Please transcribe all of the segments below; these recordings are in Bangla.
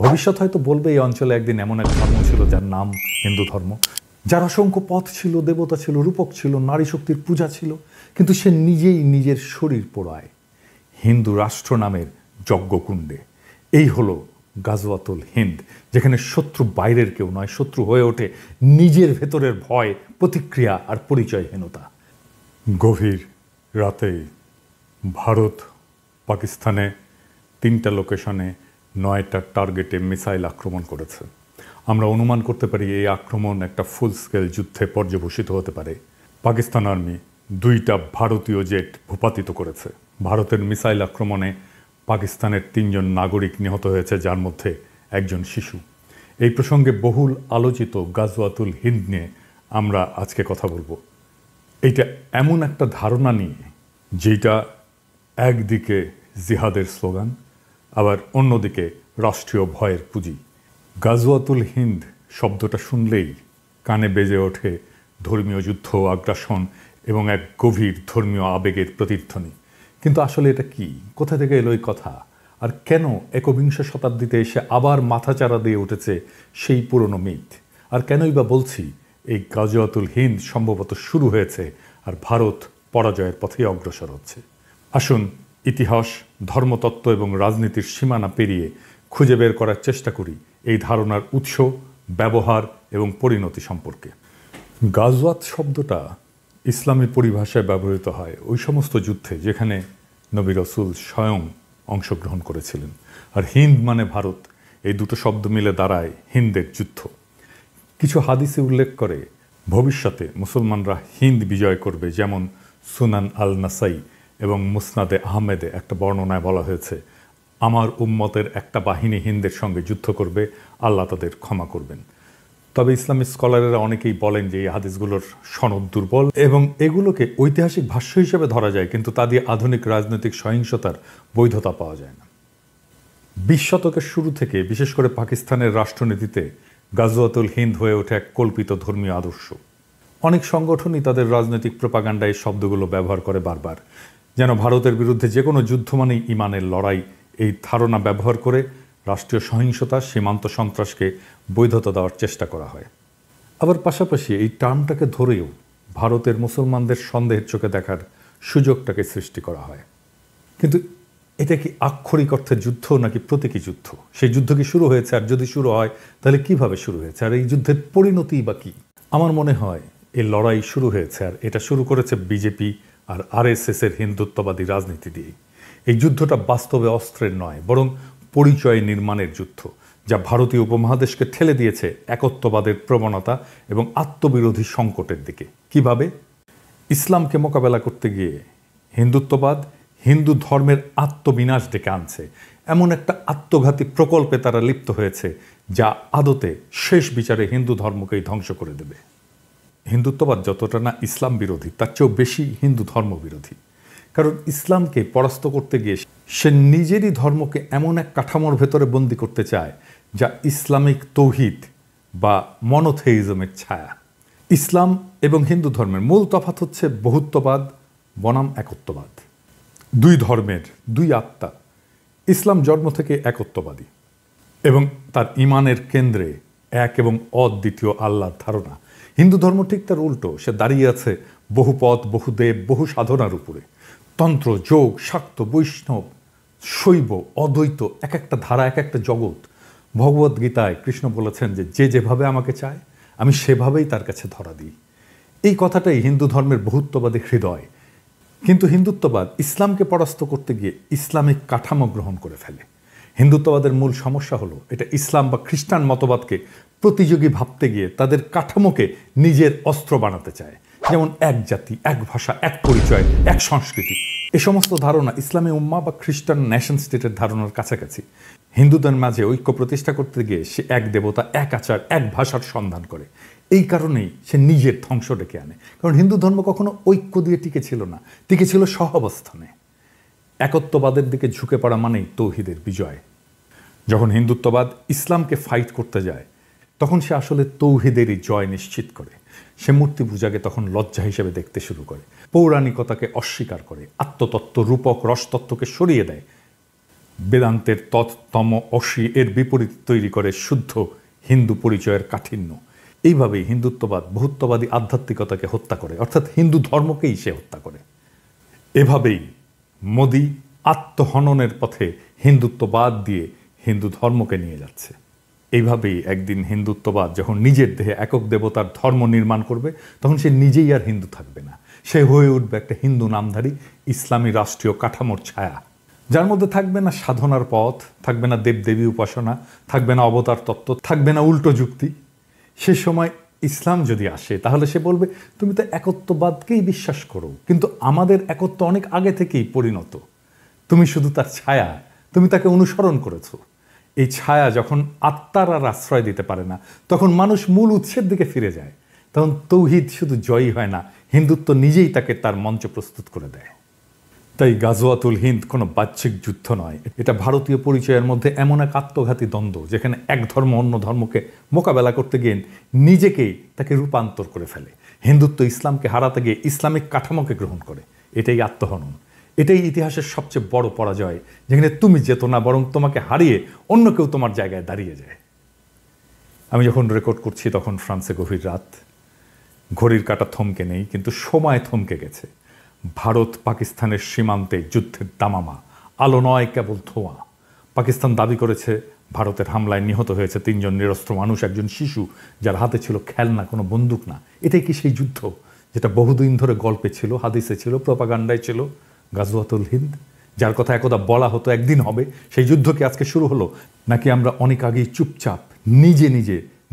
ভবিষ্যৎ হয়তো বলবে এই অঞ্চলে একদিন এমন এক ধর্ম ছিল যার নাম হিন্দু ধর্ম, যার অসংখ্য পথ ছিল, দেবতা ছিল, রূপক ছিল, নারী শক্তির পূজা ছিল, কিন্তু সে নিজেই নিজের শরীর পোড়ায় হিন্দু রাষ্ট্র নামের যজ্ঞকুণ্ডে। এই হলো গাজওয়াতুল হিন্দ, যেখানে শত্রু বাইরের কেউ নয়, শত্রু হয়ে ওঠে নিজের ভেতরের ভয়, প্রতিক্রিয়া আর পরিচয়হীনতা। গভীর রাতে ভারত পাকিস্তানে 3টা লোকেশনে 9টা টার্গেটে মিসাইল আক্রমণ করেছে। আমরা অনুমান করতে পারি এই আক্রমণ একটা ফুল স্কেল যুদ্ধে পর্যবসিত হতে পারে। পাকিস্তান আর্মি 2টা ভারতীয় জেট ভূপাতিত করেছে। ভারতের মিসাইল আক্রমণে পাকিস্তানের 3জন নাগরিক নিহত হয়েছে, যার মধ্যে একজন শিশু। এই প্রসঙ্গে বহুল আলোচিত গাজওয়াতুল হিন্দ নিয়ে আমরা আজকে কথা বলবো। এইটা এমন একটা ধারণা নিয়ে যেটা একদিকে জিহাদের স্লোগান, আবার অন্যদিকে রাষ্ট্রীয় ভয়ের পুঁজি। গাজওয়াতুল হিন্দ শব্দটা শুনলেই কানে বেজে ওঠে ধর্মীয় যুদ্ধ, আগ্রাসন এবং এক গভীর ধর্মীয় আবেগের প্রতিধ্বনি। কিন্তু আসলে এটা কি? কোথা থেকে এলো এই কথা? আর কেন একবিংশ শতাব্দীতে এসে আবার মাথাচাড়া দিয়ে উঠেছে সেই পুরনো মিথ? আর কেনই বা বলছি এই গাজওয়াতুল হিন্দ সম্ভবত শুরু হয়েছে আর ভারত পরাজয়ের পথে অগ্রসর হচ্ছে? আসুন ইতিহাস, ধর্মতত্ত্ব এবং রাজনীতির সীমানা পেরিয়ে খুঁজে বের করার চেষ্টা করি এই ধারণার উৎস, ব্যবহার এবং পরিণতি সম্পর্কে। গাজওয়াত শব্দটা ইসলামী পরিভাষায় ব্যবহৃত হয় ওই সমস্ত যুদ্ধে যেখানে নবী রাসূল স্বয়ং অংশগ্রহণ করেছিলেন। আর হিন্দ মানে ভারত, এই দুটো শব্দ মিলে দাঁড়ায় হিন্দের যুদ্ধ। কিছু হাদিসে উল্লেখ করে ভবিষ্যতে মুসলমানরা হিন্দ বিজয় করবে, যেমন সুনান আল নাসাই এবং মুসনাদে আহমেদে একটা বর্ণনায় বলা হয়েছে, আমার উম্মতের একটা বাহিনী হিন্দের সঙ্গে যুদ্ধ করবে, আল্লাহ তাদের ক্ষমা করবেন। তবে ইসলামিক স্কলারেরা অনেকেই বলেন যে এই হাদিসগুলোর সনদ দুর্বল এবং এগুলোকে ঐতিহাসিক ভাষ্য হিসেবে ধরা যায়, কিন্তু তা দিয়ে আধুনিক রাজনৈতিক সহিংসতার বৈধতা পাওয়া যায় না। 20 শতকের শুরু থেকে বিশেষ করে পাকিস্তানের রাষ্ট্রনীতিতে গাজওয়াতুল হিন্দ হয়ে ওঠে এক কল্পিত ধর্মীয় আদর্শ। অনেক সংগঠনই তাদের রাজনৈতিক প্রোপাগান্ডায় এই শব্দগুলো ব্যবহার করে বারবার, যেন ভারতের বিরুদ্ধে যে কোনো যুদ্ধ মানেই ইমানের লড়াই। এই ধারণা ব্যবহার করে রাষ্ট্রীয় সহিংসতা, সীমান্ত সন্ত্রাসকে বৈধতা দেওয়ার চেষ্টা করা হয়। আবার পাশাপাশি এই টার্মটাকে ধরেও ভারতের মুসলমানদের সন্দেহের চোখে দেখার সুযোগটাকে সৃষ্টি করা হয়। কিন্তু এটা কি আক্ষরিক অর্থে যুদ্ধ নাকি প্রতীকী যুদ্ধ? সেই যুদ্ধ কি শুরু হয়েছে? আর যদি শুরু হয় তাহলে কিভাবে শুরু হয়েছে? আর এই যুদ্ধের পরিণতি বা কি? আমার মনে হয় এই লড়াই শুরু হয়েছে, আর এটা শুরু করেছে বিজেপি আর আরএসএসের হিন্দুত্ববাদী রাজনীতি দিয়েই। এই যুদ্ধটা বাস্তবে অস্ত্রের নয়, বরং পরিচয় নির্মাণের যুদ্ধ, যা ভারতীয় উপমহাদেশকে ঠেলে দিয়েছে একত্ববাদের প্রবণতা এবং আত্মবিরোধী সংকটের দিকে। কিভাবে? ইসলামকে মোকাবেলা করতে গিয়ে হিন্দুত্ববাদ হিন্দু ধর্মের আত্মবিনাশ ডেকে আনছে। এমন একটা আত্মঘাতী প্রকল্পে তারা লিপ্ত হয়েছে যা আদতে শেষ বিচারে হিন্দু ধর্মকেই ধ্বংস করে দেবে। হিন্দুত্ববাদ যতটা না ইসলাম বিরোধী, তার চেয়েও বেশি হিন্দু ধর্ম বিরোধী। কারণ ইসলামকে পরাস্ত করতে গিয়ে সে নিজেরই ধর্মকে এমন এক কাঠামোর ভেতরে বন্দি করতে চায় যা ইসলামিক তৌহিদ বা মনোথেইজমের ছায়া। ইসলাম এবং হিন্দু ধর্মের মূল তফাৎ হচ্ছে বহুত্ববাদ বনাম একত্ববাদ। 2 ধর্মের 2 আত্মা। ইসলাম জন্ম থেকে একত্ববাদী এবং তার ইমানের কেন্দ্রে এক এবং অদ্বিতীয় আল্লাহর ধারণা। হিন্দু ধর্ম ঠিক তার উল্টো, সে দাঁড়িয়ে আছে বহুপদ, বহুদেব, বহু সাধনার উপরে। তন্ত্র, যোগ, শাক্ত, বৈষ্ণব, শৈব, অদ্বৈত, এক একটা ধারা, এক একটা জগৎ। ভগবদ্গীতায় কৃষ্ণ বলেছেন যে যে যেভাবে আমাকে চায় আমি সেভাবেই তার কাছে ধরা দিই। এই কথাটাই হিন্দু ধর্মের বহুত্ববাদী হৃদয়। কিন্তু হিন্দুত্ববাদ ইসলামকে পরাস্ত করতে গিয়ে ইসলামিক কাঠামো গ্রহণ করে ফেলে। হিন্দুত্ববাদের মূল সমস্যা হলো এটা ইসলাম বা খ্রিস্টান মতবাদকে প্রতিযোগী ভাবতে গিয়ে তাদের কাঠামোকে নিজের অস্ত্র বানাতে চায়। যেমন এক জাতি, এক ভাষা, এক পরিচয়, এক সংস্কৃতি। এ সমস্ত ধারণা ইসলামী উম্মাহ বা খ্রিস্টান নেশন স্টেটের ধারণার কাছাকাছি। হিন্দুদের মাঝে ঐক্য প্রতিষ্ঠা করতে গিয়ে সে এক দেবতা, এক আচার, এক ভাষার সন্ধান করে। এই কারণেই সে নিজের ধ্বংস ডেকে আনে। কারণ হিন্দু ধর্ম কখনো ঐক্য দিয়ে টিকে ছিল না, টিকে ছিল সহাবস্থানে। একত্ববাদের দিকে ঝুঁকে পড়া মানেই তৌহিদের বিজয়। যখন হিন্দুত্ববাদ ইসলামকে ফাইট করতে যায় তখন সে আসলে তৌহিদেরই জয় নিশ্চিত করে। সে মূর্তি পূজাকে তখন লজ্জা হিসেবে দেখতে শুরু করে, পৌরাণিকতাকে অস্বীকার করে, আত্মতত্ত্ব, রূপক, রসতত্ত্বকে সরিয়ে দেয়। বেদান্তের তৎতম অসি এর বিপরীত তৈরি করে শুদ্ধ হিন্দু পরিচয়ের কাঠিন্য। এইভাবেই হিন্দুত্ববাদ বহুত্ববাদী আধ্যাত্মিকতাকে হত্যা করে, অর্থাৎ হিন্দু ধর্মকেই সে হত্যা করে। এভাবেই মোদি আত্মহননের পথে হিন্দুত্ববাদ দিয়ে হিন্দু ধর্মকে নিয়ে যাচ্ছে। এইভাবেই একদিন হিন্দুত্ববাদ যখন নিজের দেহে একক দেবতার ধর্ম নির্মাণ করবে, তখন সে নিজেই আর হিন্দু থাকবে না, সে হয়ে উঠবে একটা হিন্দু নামধারী ইসলামী রাষ্ট্রীয় কাঠামোর ছায়া, যার মধ্যে থাকবে না সাধনার পথ, থাকবে না দেবদেবী উপাসনা, থাকবে না অবতার তত্ত্ব, থাকবে না উল্টো যুক্তি। সে সময় ইসলাম যদি আসে তাহলে সে বলবে, তুমি তো একত্ববাদকেই বিশ্বাস করো, কিন্তু আমাদের একত্ব অনেক আগে থেকেই পরিণত, তুমি শুধু তার ছায়া, তুমি তাকে অনুসরণ করেছো। এই ছায়া যখন আত্মার আর আশ্রয় দিতে পারে না, তখন মানুষ মূল উৎসের দিকে ফিরে যায়। তখন তৌহিদ শুধু জয়ী হয় না, হিন্দুত্ব নিজেই তাকে তার মঞ্চ প্রস্তুত করে দেয়। তাই গাজওয়াতুল হিন্দ কোনো বাহ্যিক যুদ্ধ নয়, এটা ভারতীয় পরিচয়ের মধ্যে এমন এক আত্মঘাতী দ্বন্দ্ব, যেখানে এক ধর্ম অন্য ধর্মকে মোকাবেলা করতে গিয়ে নিজেকেই তাকে রূপান্তর করে ফেলে। হিন্দুত্ব ইসলামকে হারাতে গিয়ে ইসলামিক কাঠামোকে গ্রহণ করে। এটাই আত্মহনন, এটাই ইতিহাসের সবচেয়ে বড় পরাজয়, যেখানে তুমি যেত না, বরং তোমাকে হারিয়ে অন্য কেউ তোমার জায়গায় দাঁড়িয়ে যায়। আমি যখন রেকর্ড করছি তখন ফ্রান্সে গভীর রাত, ঘড়ির কাঁটা থমকে নেই, কিন্তু সময় থমকে গেছে। ভারত পাকিস্তানের সীমান্তে যুদ্ধের দামামা, আলো নয় কেবল ধোঁয়া। পাকিস্তান দাবি করেছে ভারতের হামলায় নিহত হয়েছে 3 জন নিরস্ত্র মানুষ, একজন শিশু যার হাতে ছিল খেলনা, কোনো বন্দুক না। এটাই কি সেই যুদ্ধ যেটা বহুদিন ধরে গল্পে ছিল, হাদিসে ছিল, প্রপাগান্ডায় ছিল? গাজওয়াতুল হিন্দ, যার কথা একদা বলা হতো একদিন হবে, সেই যুদ্ধ কি আজকে শুরু হলো? নাকি আমরা অনেক আগেই চুপচাপ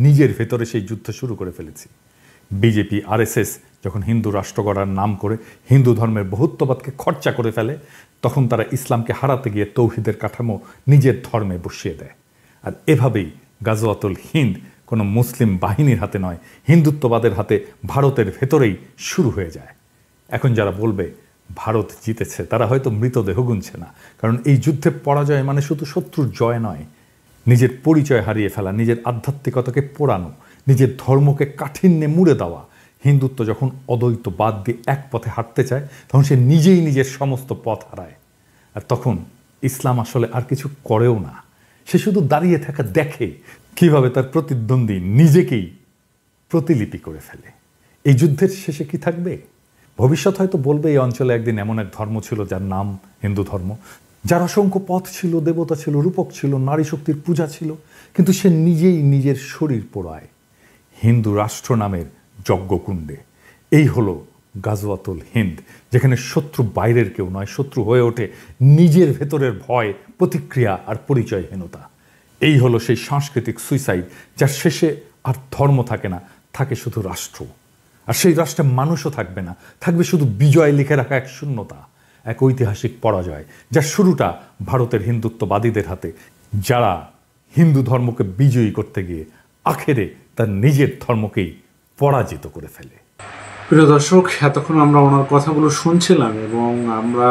নিজের ভেতরে সেই যুদ্ধ শুরু করে ফেলেছি? বিজেপি আরএসএস যখন হিন্দু রাষ্ট্র গড়ার নাম করে হিন্দু ধর্মের বহুত্ববাদকে খরচা করে ফেলে, তখন তারা ইসলামকে হারাতে গিয়ে তৌহিদের কাঠামো নিজের ধর্মে বসিয়ে দেয়। আর এভাবেই গাজওয়াতুল হিন্দ কোনো মুসলিম বাহিনীর হাতে নয়, হিন্দুত্ববাদের হাতে ভারতের ভেতরেই শুরু হয়ে যায়। এখন যারা বলবে ভারত জিতেছে, তারা হয়তো মৃতদেহ গুনছে না, কারণ এই যুদ্ধে পরাজয় মানে শুধু শত্রুর জয় নয়, নিজের পরিচয় হারিয়ে ফেলা, নিজের আধ্যাত্মিকতাকে পোড়ানো, নিজের ধর্মকে কাঠিন্যে মুড়ে দেওয়া। হিন্দুত্ব যখন অদ্বৈতবাদ দিয়ে এক পথে হাঁটতে চায়, তখন সে নিজেই নিজের সমস্ত পথ হারায়। আর তখন ইসলাম আসলে আর কিছু করেও না, সে শুধু দাঁড়িয়ে থাকা দেখে কিভাবে তার প্রতিদ্বন্দ্বী নিজেকেই প্রতিলিপি করে ফেলে। এই যুদ্ধের শেষে কি থাকবে? ভবিষ্যৎ হয়তো বলবে এই অঞ্চলে একদিন এমন এক ধর্ম ছিল যার নাম হিন্দু ধর্ম, যার অসংখ্য পথ ছিল, দেবতা ছিল, রূপক ছিল, নারী শক্তির পূজা ছিল, কিন্তু সে নিজেই নিজের শরীর পোড়ায় হিন্দু রাষ্ট্র নামের যজ্ঞকুণ্ডে। এই হলো গাজওয়াতুল হিন্দ, যেখানে শত্রু বাইরের কেউ নয়, শত্রু হয়ে ওঠে নিজের ভেতরের ভয়, প্রতিক্রিয়া আর পরিচয়হীনতা। এই হলো সেই সাংস্কৃতিক সুইসাইড, যার শেষে আর ধর্ম থাকে না, থাকে শুধু রাষ্ট্র। আর সেই রাষ্ট্রে মানুষও থাকবে না, থাকবে শুধু বিজয় লিখে রাখা এক শূন্যতা, এক ঐতিহাসিক পরাজয়, যার শুরুটা ভারতের হিন্দুত্ববাদীদের হাতে, যারা হিন্দু ধর্মকে বিজয়ী করতে গিয়ে আখেরে তার নিজের ধর্মকেই পরাজিত করে ফেলে। প্রিয় দর্শক, এতক্ষণ আমরা ওনার কথাগুলো শুনছিলাম এবং আমরা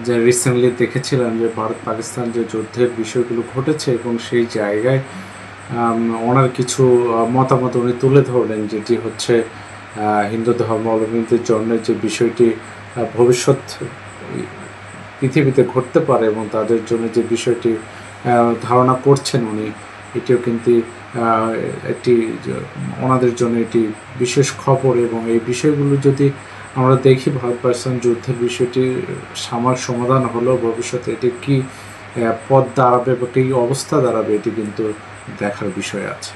যে রিসেন্টলি দেখেছিলাম যে ভারত পাকিস্তান যে যুদ্ধের বিষয়গুলো ঘটেছে, এবং সেই জায়গায় ওনার কিছু মতামত উনি তুলে ধরলেন, যেটি হচ্ছে হিন্দু ধর্মাবলম্বীদের জন্য যে বিষয়টি ভবিষ্যৎ পৃথিবীতে ঘটতে পারে এবং তাদের জন্য যে বিষয়টি ধারণা করছেন উনি, এটিও কিন্তু একটি ওনাদের জন্য এটি বিশেষ খবর। এবং এই বিষয়গুলো যদি আমরা দেখি, ভারত পাকিস্তান যুদ্ধের বিষয়টি সাময়িক সমাধান হলেও ভবিষ্যতে এটি কী পথ দাঁড়াবে বা কী অবস্থা দাঁড়াবে, এটি কিন্তু দেখার বিষয় আছে।